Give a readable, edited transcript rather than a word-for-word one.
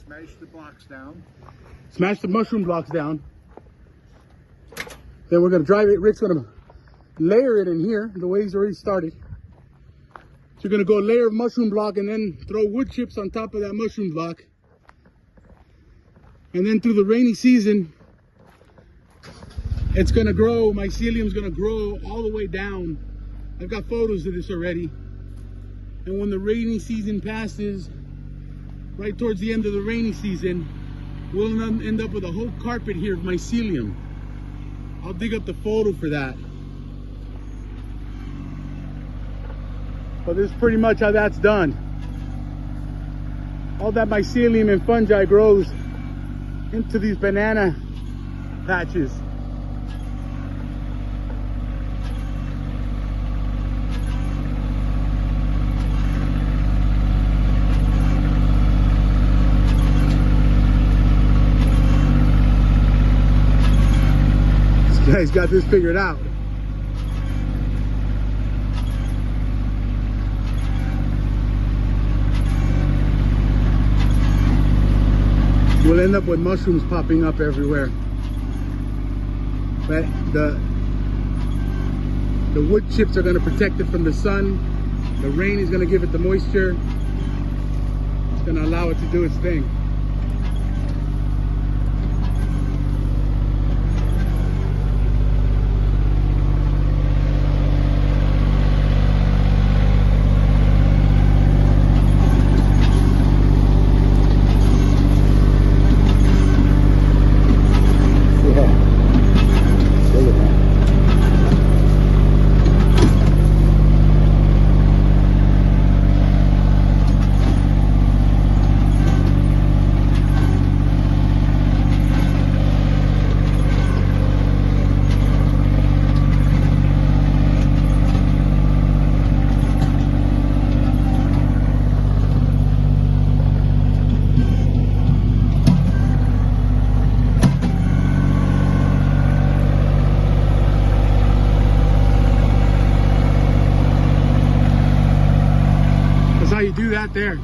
Smash the blocks down. Smash the mushroom blocks down. Then we're gonna drive it. Rick's gonna layer it in here the way he's already started. So you're gonna go layer of mushroom block and then throw wood chips on top of that mushroom block. And then through the rainy season, it's gonna grow, mycelium's gonna grow all the way down. I've got photos of this already. And when the rainy season passes, right towards the end of the rainy season, we'll end up with a whole carpet here of mycelium. I'll dig up the photo for that. But this is pretty much how that's done. All that mycelium and fungi grows into these banana patches. This guy's got this figured out. We'll end up with mushrooms popping up everywhere. But the wood chips are going to protect it from the sun. The rain is going to give it the moisture. It's going to allow it to do its thing. How you do that there.